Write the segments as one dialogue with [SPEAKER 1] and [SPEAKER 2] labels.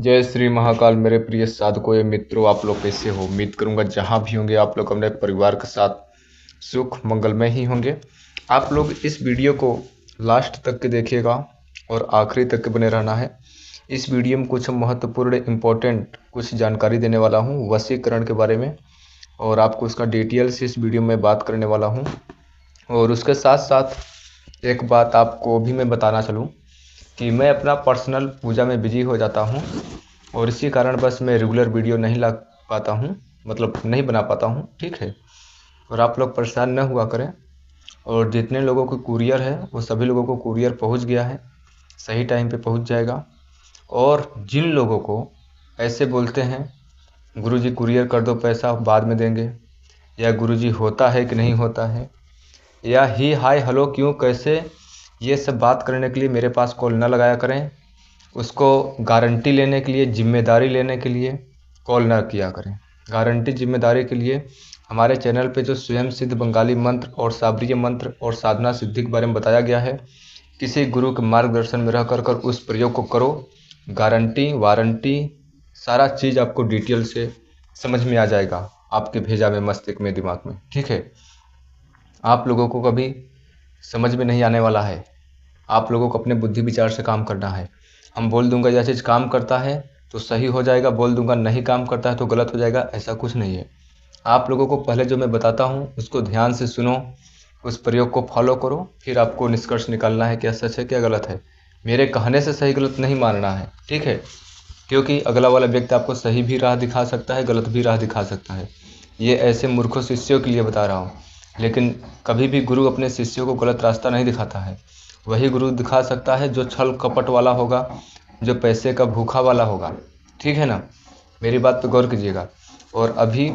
[SPEAKER 1] जय श्री महाकाल। मेरे प्रिय साधकों एवं मित्रों, आप लोग कैसे हो? उम्मीद करूंगा जहां भी होंगे आप लोग अपने परिवार के साथ सुख मंगलमय ही होंगे। आप लोग इस वीडियो को लास्ट तक के देखिएगा और आखिरी तक के बने रहना है। इस वीडियो में कुछ महत्वपूर्ण इम्पोर्टेंट कुछ जानकारी देने वाला हूं वशीकरण के बारे में, और आपको उसका डिटेल से इस वीडियो में बात करने वाला हूं। और उसके साथ साथ एक बात आपको भी मैं बताना चलूँ कि मैं अपना पर्सनल पूजा में बिजी हो जाता हूं, और इसी कारण बस मैं रेगुलर वीडियो नहीं ला पाता हूं, मतलब नहीं बना पाता हूं। ठीक है, और आप लोग परेशान न हुआ करें। और जितने लोगों को कुरियर है वो सभी लोगों को कुरियर पहुंच गया है, सही टाइम पे पहुंच जाएगा। और जिन लोगों को ऐसे बोलते हैं गुरुजी कुरियर कर दो, पैसा बाद में देंगे, या गुरुजी होता है कि नहीं होता है, या ही हाय हेलो क्यों कैसे, ये सब बात करने के लिए मेरे पास कॉल न लगाया करें। उसको गारंटी लेने के लिए, जिम्मेदारी लेने के लिए कॉल न किया करें। गारंटी जिम्मेदारी के लिए हमारे चैनल पे जो स्वयं सिद्ध बंगाली मंत्र और साबरीय मंत्र और साधना सिद्धि के बारे में बताया गया है, किसी गुरु के मार्गदर्शन में रह कर उस प्रयोग को करो। गारंटी वारंटी सारा चीज़ आपको डिटेल से समझ में आ जाएगा आपके भेजा में, मस्तिष्क में, दिमाग में। ठीक है, आप लोगों को कभी समझ में नहीं आने वाला है। आप लोगों को अपने बुद्धि विचार से काम करना है। हम बोल दूंगा यह चीज़ काम करता है तो सही हो जाएगा, बोल दूंगा नहीं काम करता है तो गलत हो जाएगा, ऐसा कुछ नहीं है। आप लोगों को पहले जो मैं बताता हूँ उसको ध्यान से सुनो, उस प्रयोग को फॉलो करो, फिर आपको निष्कर्ष निकालना है क्या सच है क्या गलत है। मेरे कहने से सही गलत नहीं मानना है, ठीक है? क्योंकि अगला वाला व्यक्ति आपको सही भी राह दिखा सकता है, गलत भी राह दिखा सकता है। ये ऐसे मूर्खों शिष्यों के लिए बता रहा हूँ। लेकिन कभी भी गुरु अपने शिष्यों को गलत रास्ता नहीं दिखाता है। वही गुरु दिखा सकता है जो छल कपट वाला होगा, जो पैसे का भूखा वाला होगा। ठीक है ना, मेरी बात पे गौर कीजिएगा। और अभी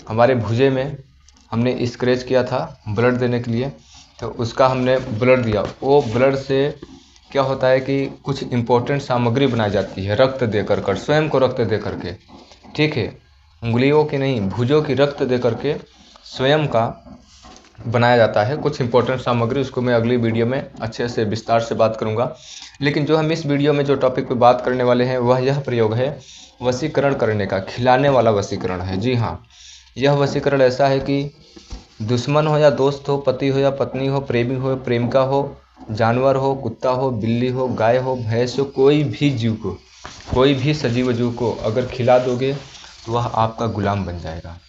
[SPEAKER 1] हमारे भुजे में हमने स्क्रैच किया था ब्लड देने के लिए, तो उसका हमने ब्लड दिया। वो ब्लड से क्या होता है कि कुछ इम्पोर्टेंट सामग्री बनाई जाती है रक्त दे कर, स्वयं को रक्त दे करके। ठीक है, उंगलियों की नहीं, भुजों की रक्त दे करके स्वयं का बनाया जाता है कुछ इंपॉर्टेंट सामग्री। उसको मैं अगली वीडियो में अच्छे से विस्तार से बात करूंगा। लेकिन जो हम इस वीडियो में जो टॉपिक पे बात करने वाले हैं वह यह प्रयोग है वशीकरण करने का, खिलाने वाला वशीकरण है। जी हाँ, यह वशीकरण ऐसा है कि दुश्मन हो या दोस्त हो, पति हो या पत्नी हो, प्रेमी हो प्रेमिका हो, जानवर हो, कुत्ता हो, बिल्ली हो, गाय हो, भैंस हो, कोई भी जीव को, कोई भी सजीव जीव को अगर खिला दोगे तो वह आपका गुलाम बन जाएगा।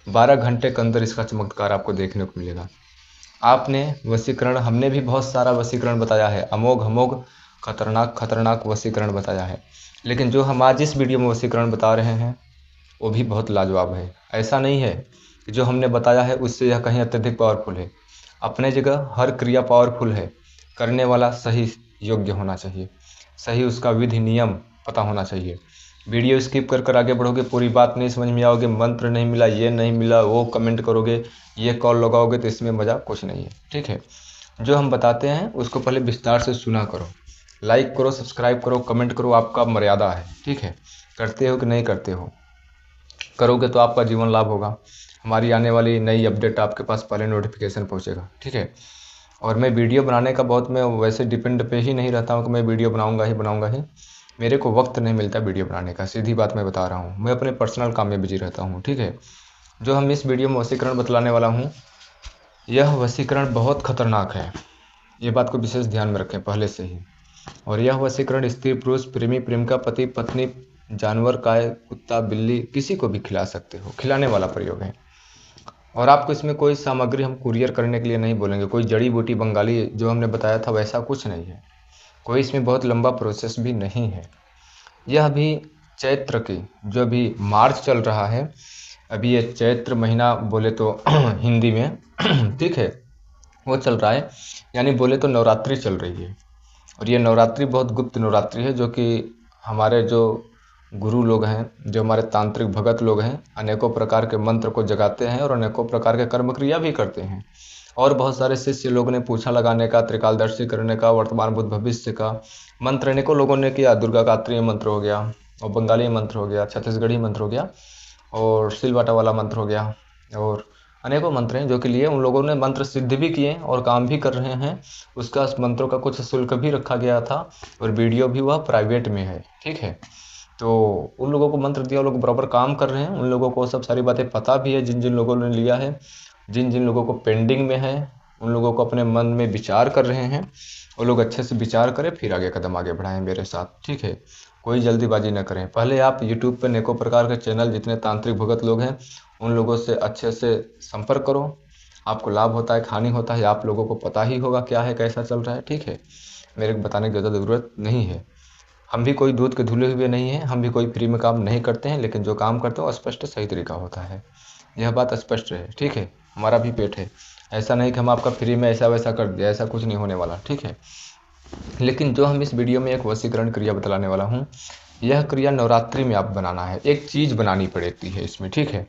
[SPEAKER 1] 12 घंटे के अंदर इसका चमत्कार आपको देखने को मिलेगा। आपने वशीकरण, हमने भी बहुत सारा वशीकरण बताया है, अमोघ अमोघ खतरनाक खतरनाक वशीकरण बताया है। लेकिन जो हम आज इस वीडियो में वशीकरण बता रहे हैं वो भी बहुत लाजवाब है। ऐसा नहीं है कि जो हमने बताया है उससे यह कहीं अत्यधिक पावरफुल है। अपने जगह हर क्रिया पावरफुल है, करने वाला सही योग्य होना चाहिए, सही उसका विधि नियम पता होना चाहिए। वीडियो स्किप कर आगे बढ़ोगे, पूरी बात नहीं समझ में आओगे, मंत्र नहीं मिला, ये नहीं मिला, वो कमेंट करोगे, ये कॉल लगाओगे, तो इसमें मज़ा कुछ नहीं है। ठीक है, जो हम बताते हैं उसको पहले विस्तार से सुना करो, लाइक करो, सब्सक्राइब करो, कमेंट करो, आपका मर्यादा है। ठीक है, करते हो कि नहीं करते हो? करोगे तो आपका जीवन लाभ होगा। हमारी आने वाली नई अपडेट आपके पास पहले नोटिफिकेशन पहुँचेगा। ठीक है, और मैं वीडियो बनाने का बहुत, मैं वैसे डिपेंड पे ही नहीं रहता हूँ कि मैं वीडियो बनाऊँगा ही। मेरे को वक्त नहीं मिलता वीडियो बनाने का, सीधी बात मैं बता रहा हूँ। मैं अपने पर्सनल काम में बिजी रहता हूँ। ठीक है, जो हम इस वीडियो में वशीकरण बतलाने वाला हूँ, यह वशीकरण बहुत खतरनाक है। ये बात को विशेष ध्यान में रखें पहले से ही। और यह वशीकरण स्त्री पुरुष, प्रेमी प्रेमिका, पति पत्नी, जानवर, गाय, कुत्ता, बिल्ली, किसी को भी खिला सकते हो। खिलाने वाला प्रयोग है। और आपको इसमें कोई सामग्री हम कुरियर करने के लिए नहीं बोलेंगे, कोई जड़ी बूटी बंगाली जो हमने बताया था वैसा कुछ नहीं है। कोई इसमें बहुत लंबा प्रोसेस भी नहीं है। यह अभी चैत्र की, जो अभी मार्च चल रहा है, अभी ये चैत्र महीना बोले तो हिंदी में ठीक है, वो चल रहा है, यानी बोले तो नवरात्रि चल रही है। और ये नवरात्रि बहुत गुप्त नवरात्रि है, जो कि हमारे जो गुरु लोग हैं, जो हमारे तांत्रिक भगत लोग हैं, अनेकों प्रकार के मंत्र को जगाते हैं और अनेकों प्रकार के कर्म क्रिया भी करते हैं। और बहुत सारे शिष्य लोगों ने पूछा लगाने का, त्रिकालदर्शी करने का, वर्तमान भूत भविष्य का मंत्र अनेकों लोगों ने किया। दुर्गा गात्री मंत्र हो गया, और बंगाली मंत्र हो गया, छत्तीसगढ़ी मंत्र हो गया, और सिलवाटा वाला मंत्र हो गया, और अनेकों मंत्र हैं जो कि लिए उन लोगों ने मंत्र सिद्ध भी किए और काम भी कर रहे हैं। उसका मंत्रों का कुछ शुल्क भी रखा गया था, और वीडियो भी वह प्राइवेट में है। ठीक है, तो उन लोगों को मंत्र दिया, वो लोग बराबर काम कर रहे हैं, उन लोगों को सब सारी बातें पता भी है, जिन जिन लोगों ने लिया है, जिन जिन लोगों को पेंडिंग में है, उन लोगों को अपने मन में विचार कर रहे हैं, वो लोग अच्छे से विचार करें, फिर आगे कदम आगे बढ़ाएं मेरे साथ, ठीक है। कोई जल्दीबाजी न करें। पहले आप यूट्यूब पर अनेकों प्रकार के चैनल, जितने तांत्रिक भगत लोग हैं, उन लोगों से अच्छे से संपर्क करो। आपको लाभ होता है, हानि होता है, आप लोगों को पता ही होगा क्या है, कैसा चल रहा है, ठीक है। मेरे को बताने की ज़्यादा ज़रूरत नहीं है। हम भी कोई दूध के धुले हुए नहीं हैं, हम भी कोई फ्री में काम नहीं करते हैं, लेकिन जो काम करते हैं वो स्पष्ट सही तरीका होता है। यह बात स्पष्ट रहे, ठीक है। हमारा भी पेट है, ऐसा नहीं कि हम आपका फ्री में ऐसा वैसा कर दिया, ऐसा कुछ नहीं होने वाला, ठीक है। लेकिन जो हम इस वीडियो में एक वशीकरण क्रिया बतलाने वाला हूँ, यह क्रिया नवरात्रि में आप बनाना है। एक चीज़ बनानी पड़ती है इसमें, ठीक है।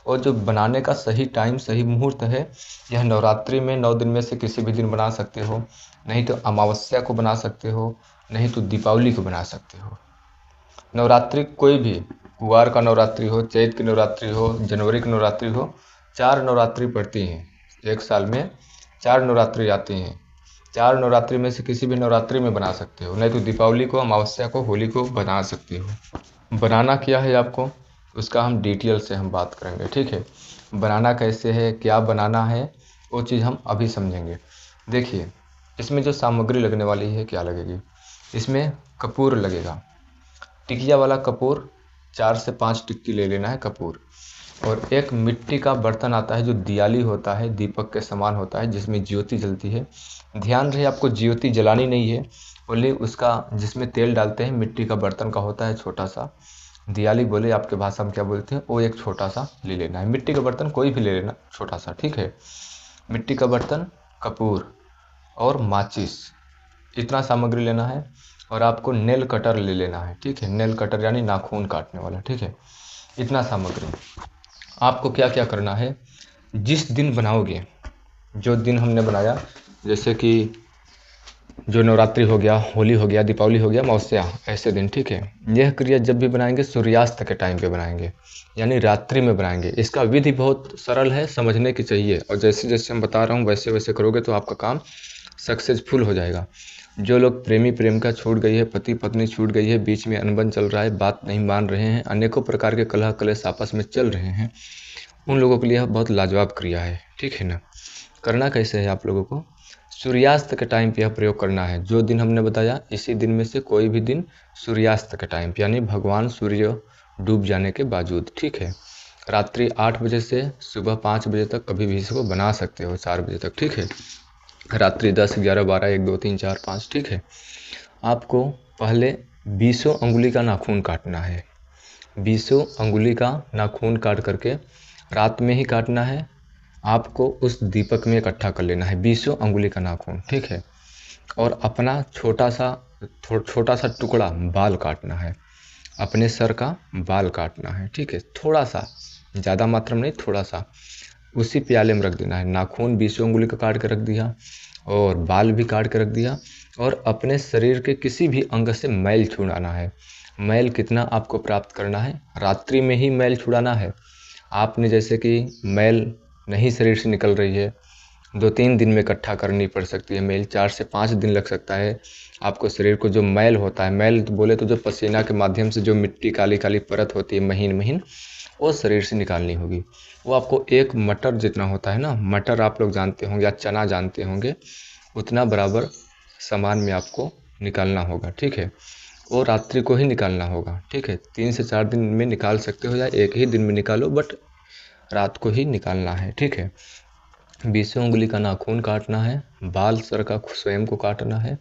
[SPEAKER 1] और जो बनाने का सही टाइम, सही मुहूर्त है, यह नवरात्रि में 9 दिन में से किसी भी दिन बना सकते हो, नहीं तो अमावस्या को बना सकते हो, नहीं तो दीपावली को बना सकते हो। नवरात्रि कोई भी, कुवार का नवरात्रि हो, चैत की नवरात्रि हो, जनवरी की नवरात्रि हो, 4 नवरात्रि पड़ती हैं एक साल में, 4 नवरात्रि आती हैं। 4 नवरात्रि में से किसी भी नवरात्रि में बना सकते हो, नहीं तो दीपावली को, अमावस्या को, होली को बना सकते हो। बनाना क्या है आपको, उसका हम डिटेल से हम बात करेंगे, ठीक है। बनाना कैसे है, क्या बनाना है, वो चीज़ हम अभी समझेंगे। देखिए, इसमें जो सामग्री लगने वाली है, क्या लगेगी, इसमें कपूर लगेगा, टिकिया वाला कपूर, 4 से 5 टिक्की ले लेना है कपूर। और एक मिट्टी का बर्तन आता है जो दियाली होता है, दीपक के समान होता है, जिसमें ज्योति जलती है। ध्यान रहे, आपको ज्योति जलानी नहीं है, ओनली उसका जिसमें तेल डालते हैं, मिट्टी का बर्तन का होता है छोटा सा, दियाली बोले आपके भाषा में क्या बोलते हैं, वो एक छोटा सा ले लेना है। मिट्टी का बर्तन कोई भी ले लेना, छोटा सा, ठीक है। मिट्टी का बर्तन, कपूर और माचिस, इतना सामग्री लेना है। और आपको नेल कटर ले लेना है, ठीक है। नेल कटर यानी नाखून काटने वाला, ठीक है। इतना सामग्री। आपको क्या क्या करना है, जिस दिन बनाओगे, जो दिन हमने बनाया, जैसे कि जो नवरात्रि हो गया, होली हो गया, दीपावली हो गया, अमावस्या, ऐसे दिन, ठीक है। यह क्रिया जब भी बनाएंगे सूर्यास्त के टाइम पे बनाएंगे, यानी रात्रि में बनाएंगे। इसका विधि बहुत सरल है, समझने की चाहिए, और जैसे जैसे हम बता रहा हूँ वैसे वैसे करोगे तो आपका काम सक्सेसफुल हो जाएगा। जो लोग प्रेमी प्रेमिका छूट गई है, पति पत्नी छूट गई है, बीच में अनबन चल रहा है, बात नहीं मान रहे हैं, अनेकों प्रकार के कलह कलेश आपस में चल रहे हैं, उन लोगों के लिए यह बहुत लाजवाब क्रिया है, ठीक है ना। करना कैसे है, आप लोगों को सूर्यास्त के टाइम पे यह प्रयोग करना है। जो दिन हमने बताया, इसी दिन में से कोई भी दिन सूर्यास्त के टाइम पे, यानी भगवान सूर्य डूब जाने के बावजूद, ठीक है। रात्रि 8 बजे से सुबह 5 बजे तक कभी भी इसको बना सकते हो, 4 बजे तक, ठीक है। रात्रि 10, 11, 12, 1, 2, 3, 4, 5, ठीक है। आपको पहले 20 अंगुली का नाखून काटना है। 20 अंगुली का नाखून काट करके रात में ही काटना है। आपको उस दीपक में इकट्ठा कर लेना है 20 अंगुली का नाखून, ठीक है। और अपना छोटा सा टुकड़ा बाल काटना है, अपने सर का बाल काटना है, ठीक है। थोड़ा सा, ज़्यादा मात्रा में नहीं, थोड़ा सा उसी प्याले में रख देना है। नाखून 20 अंगुली का काट के रख दिया, और बाल भी काट के रख दिया, और अपने शरीर के किसी भी अंग से मैल छुड़ाना है। मैल कितना आपको प्राप्त करना है, रात्रि में ही मैल छुड़ाना है। आपने जैसे कि मैल नहीं शरीर से निकल रही है, 2-3 दिन में इकट्ठा करनी पड़ सकती है मैल, 4 से 5 दिन लग सकता है आपको शरीर को। जो मैल होता है, मैल बोले तो जो पसीना के माध्यम से जो मिट्टी काली काली परत होती है महीन महीन, वो शरीर से निकालनी होगी। वो आपको एक मटर जितना होता है ना, मटर आप लोग जानते होंगे या चना जानते होंगे, उतना बराबर सामान में आपको निकालना होगा, ठीक है। वो रात्रि को ही निकालना होगा, ठीक है। 3 से 4 दिन में निकाल सकते हो या एक ही दिन में निकालो, बट रात को ही निकालना है, ठीक है। 20 अंगुली का नाखून काटना है, बाल सर का स्वयं को काटना है,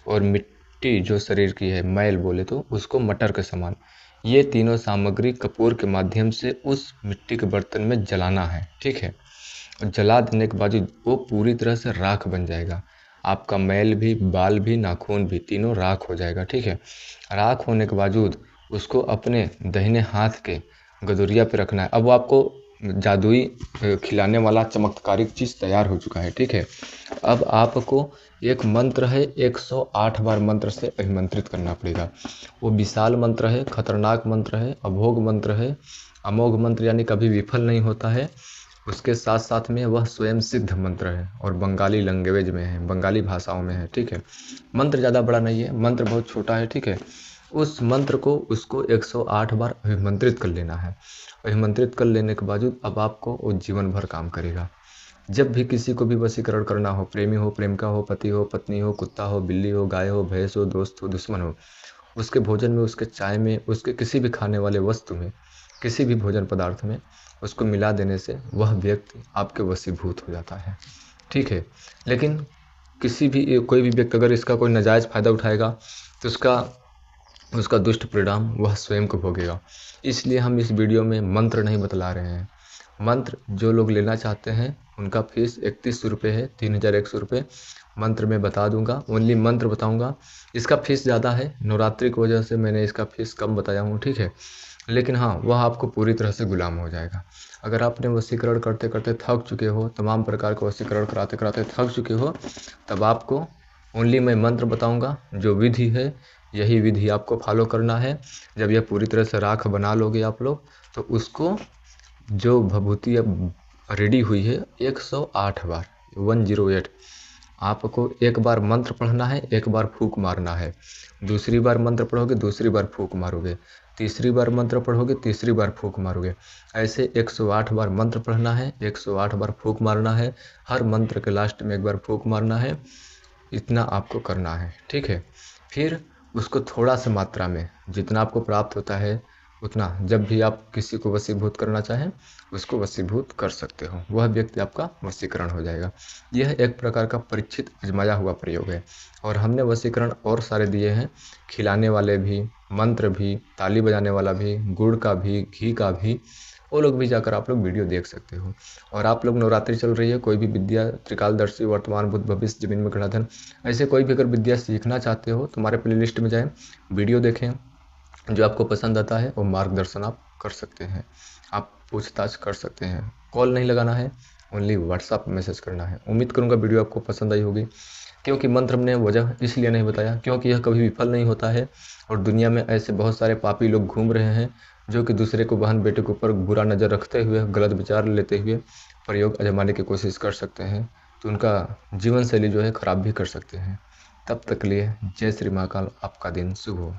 [SPEAKER 1] और मिट्टी जो शरीर की है, मैल बोले तो उसको मटर के समान, ये तीनों सामग्री कपूर के माध्यम से उस मिट्टी के बर्तन में जलाना है, ठीक है। और जला देने के बाद वो पूरी तरह से राख बन जाएगा। आपका मैल भी, बाल भी, नाखून भी, तीनों राख हो जाएगा, ठीक है। राख होने के बावजूद उसको अपने दाहिने हाथ के गदुरिया पे रखना है। अब वो आपको जादुई खिलाने वाला चमत्कारिक चीज़ तैयार हो चुका है, ठीक है। अब आपको एक मंत्र है, 108 बार मंत्र से अभिमंत्रित करना पड़ेगा। वो विशाल मंत्र है, खतरनाक मंत्र है, अभोग मंत्र है, अमोघ मंत्र यानी कभी विफल नहीं होता है। उसके साथ साथ में वह स्वयं सिद्ध मंत्र है, और बंगाली लैंग्वेज में है, बंगाली भाषाओं में है, ठीक है। मंत्र ज़्यादा बड़ा नहीं है, मंत्र बहुत छोटा है, ठीक है। उस मंत्र को उसको 108 बार अभिमंत्रित कर लेना है। अभिमंत्रित कर लेने के बावजूद अब आपको वो जीवन भर काम करेगा। जब भी किसी को भी वशीकरण करना हो, प्रेमी हो, प्रेमिका हो, पति हो, पत्नी हो, कुत्ता हो, बिल्ली हो, गाय हो, भैंस हो, दोस्त हो, दुश्मन हो, उसके भोजन में, उसके चाय में, उसके किसी भी खाने वाले वस्तु में, किसी भी भोजन पदार्थ में उसको मिला देने से वह व्यक्ति आपके वशीभूत हो जाता है। ठीक है, लेकिन कोई भी व्यक्ति अगर इसका कोई नाजायज़ फ़ायदा उठाएगा तो उसका दुष्ट परिणाम वह स्वयं को भोगेगा। इसलिए हम इस वीडियो में मंत्र नहीं बतला रहे हैं। मंत्र जो लोग लेना चाहते हैं उनका फीस 3100 रुपये है, 3100 रुपये मंत्र में बता दूंगा, ओनली मंत्र बताऊंगा। इसका फीस ज़्यादा है, नवरात्रि की वजह से मैंने इसका फीस कम बताया हूँ, ठीक है। लेकिन हाँ, वह आपको पूरी तरह से गुलाम हो जाएगा। अगर आपने वशीकरण करते करते थक चुके हो, तमाम प्रकार के वशीकरण कराते कराते थक चुके हो, तब आपको ओनली मैं मंत्र बताऊंगा। जो विधि है यही विधि आपको फॉलो करना है। जब यह पूरी तरह से राख बना लोगे आप लोग, तो उसको जो भभूति अब रेडी हुई है 108 बार 108 आपको एक बार मंत्र पढ़ना है, एक बार फूंक मारना है। दूसरी बार मंत्र पढ़ोगे, दूसरी बार फूंक मारोगे। तीसरी बार मंत्र पढ़ोगे, तीसरी बार फूंक मारोगे। ऐसे 108 बार मंत्र पढ़ना है, 108 बार फूंक मारना है। हर मंत्र के लास्ट में एक बार फूंक मारना है। इतना आपको करना है, ठीक है। फिर उसको थोड़ा सा मात्रा में, जितना आपको प्राप्त होता है उतना, जब भी आप किसी को वशीभूत करना चाहें उसको वशीभूत कर सकते हो। वह व्यक्ति आपका वशीकरण हो जाएगा। यह एक प्रकार का परीक्षित आजमाया हुआ प्रयोग है। और हमने वशीकरण और सारे दिए हैं, खिलाने वाले भी, मंत्र भी, ताली बजाने वाला भी, गुड़ का भी, घी का भी। वो लोग भी जाकर आप लोग वीडियो देख सकते हो। और आप लोग, नवरात्रि चल रही है, कोई भी विद्या, त्रिकालदर्शी, वर्तमान, भूत, भविष्य, जमीन में खड़ा धन, ऐसे कोई भी अगर विद्या सीखना चाहते हो तो हमारे प्लेलिस्ट में जाएं, वीडियो देखें। जो आपको पसंद आता है वो मार्गदर्शन आप कर सकते हैं, आप पूछताछ कर सकते हैं। कॉल नहीं लगाना है, ओनली व्हाट्सएप मैसेज करना है। उम्मीद करूंगा वीडियो आपको पसंद आई होगी। क्योंकि मंत्र हमने वजह इसलिए नहीं बताया क्योंकि यह कभी विफल नहीं होता है। और दुनिया में ऐसे बहुत सारे पापी लोग घूम रहे हैं जो कि दूसरे को, बहन बेटे के ऊपर बुरा नज़र रखते हुए, गलत विचार लेते हुए प्रयोग आजमाने की कोशिश कर सकते हैं। तो उनका जीवन शैली जो है ख़राब भी कर सकते हैं। तब तक के लिए जय श्री महाकाल, आपका दिन शुभ हो।